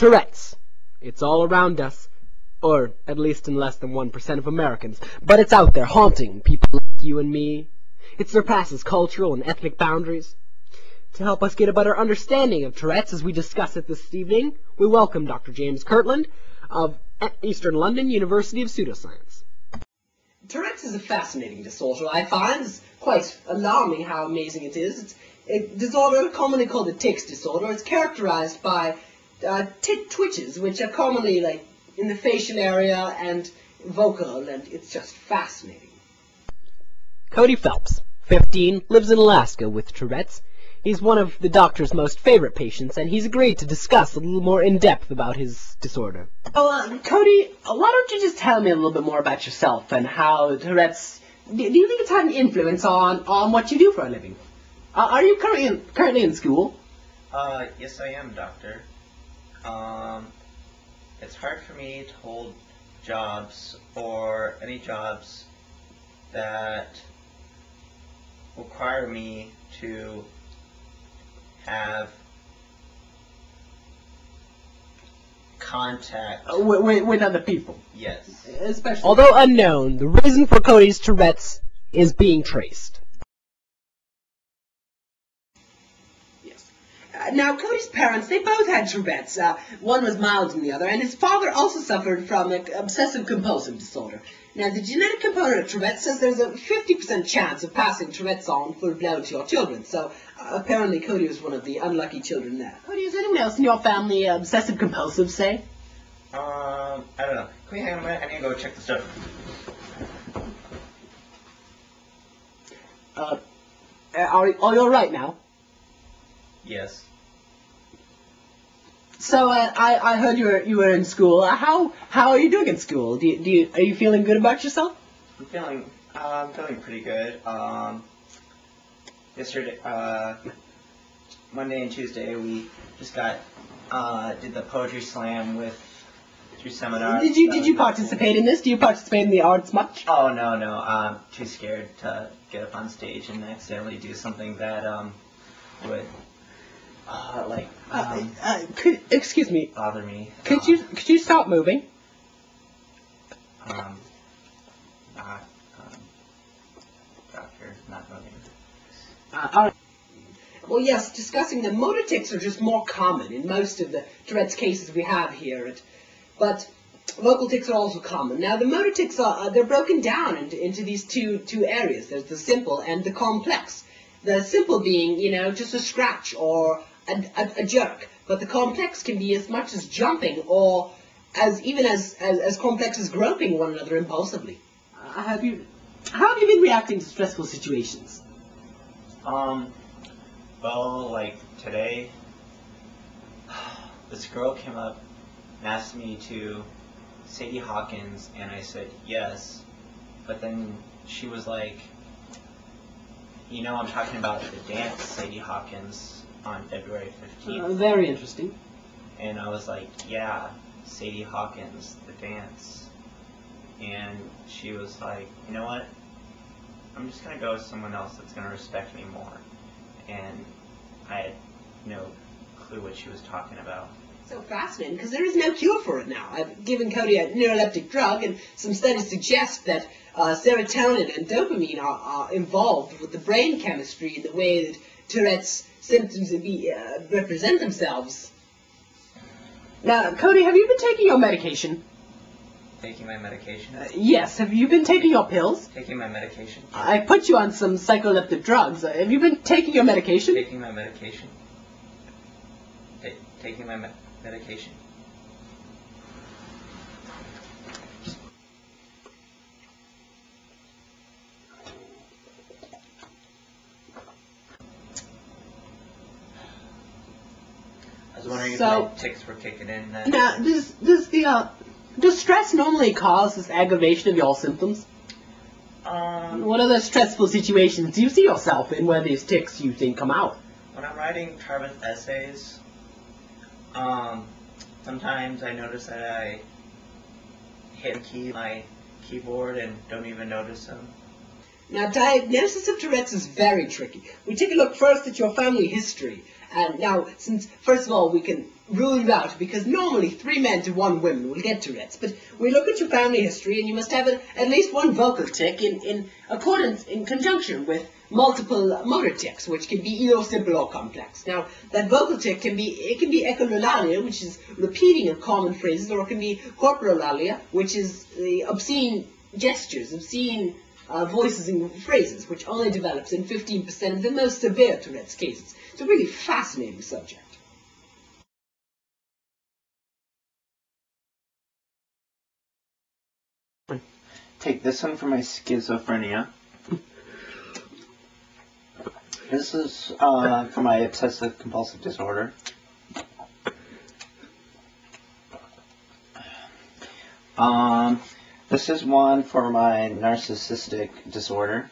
Tourette's. It's all around us, or at least in less than 1% of Americans, but it's out there haunting people like you and me. It surpasses cultural and ethnic boundaries. To help us get a better understanding of Tourette's as we discuss it this evening, we welcome Dr. James Kirtland of Eastern London University of Pseudoscience. Tourette's is a fascinating disorder, I find. It's quite alarming how amazing it is. It's a disorder commonly called the tics disorder. It's characterized by twitches, which are commonly like in the facial area and vocal, and it's just fascinating. Cody Phelps, 15, lives in Alaska with Tourette's. He's one of the doctor's most favorite patients, and he's agreed to discuss a little more in depth about his disorder. Cody, why don't you just tell me a little bit more about yourself and how Tourette's, do you think it's had an influence on what you do for a living? Are you currently in school? Yes I am, doctor. It's hard for me to hold jobs or any jobs that require me to have contact with other people. Yes. Especially. Although unknown, the reason for Cody's Tourette's is being traced. Now, Cody's parents, they both had Tourette's. One was mild than the other, and his father also suffered from obsessive-compulsive disorder. Now, the genetic component of Tourette's says there's a 50% chance of passing Tourette's on full-blown to your children, so apparently Cody was one of the unlucky children there. Cody, is anyone else in your family obsessive-compulsive, say? I don't know. Can we hang on a minute? I need to go check the stuff. Are you all right now? Yes. So I heard you were in school. How are you doing in school? Are you feeling good about yourself? I'm feeling pretty good. Yesterday, Monday and Tuesday, we just did the poetry slam through seminars. Did you participate in this? Do you participate in the arts much? Oh no, I'm too scared to get up on stage and accidentally do something that would. Excuse me. Bother me. Could you stop moving? Doctor, not moving. All right. Well, yes, discussing the motor tics are just more common in most of the Tourette's cases we have here, but vocal tics are also common. Now, the motor tics they're broken down into these two areas. There's the simple and the complex. The simple being, just a scratch or a jerk, but the complex can be as much as jumping or even as complex as groping one another impulsively. How have you been reacting to stressful situations? Well, like today, this girl came up and asked me to Sadie Hawkins, and I said yes, but then she was like, I'm talking about the dance Sadie Hawkins on February 15th. Very interesting. And I was like, yeah, Sadie Hawkins, the dance. And she was like, you know what? I'm just going to go with someone else that's going to respect me more. And I had no clue what she was talking about. So fascinating, because there is no cure for it now. I've given Cody a neuroleptic drug, and some studies suggest that serotonin and dopamine are involved with the brain chemistry in the way that Tourette's symptoms represent themselves. Now, Cody, have you been taking your medication? Taking my medication? Yes. Have you been taking your pills? Taking my medication. I put you on some psycholeptic drugs. Have you been taking your medication? Taking my medication. Taking my medication. I was wondering if my tics were kicking in then. Now, does stress normally cause this aggravation of your symptoms? What other stressful situations do you see yourself in where these tics you think come out? When I'm writing Tarvith essays, sometimes I notice that I hit my keyboard and don't even notice them. Now, diagnosis of Tourette's is very tricky. We take a look first at your family history. And now, since, first of all, we can rule you out, because normally 3 men to 1 woman will get Tourette's. But we look at your family history, and you must have at least 1 vocal tic in accordance, in conjunction with multiple motor tics, which can be either simple or complex. Now, that vocal tic can be echololalia, which is repeating of common phrases, or it can be corporolalia, which is the obscene gestures, obscene voices and phrases, which only develops in 15% of the most severe Tourette's cases. It's a really fascinating subject. Take this one for my schizophrenia. This is for my obsessive compulsive disorder. This is one for my narcissistic disorder.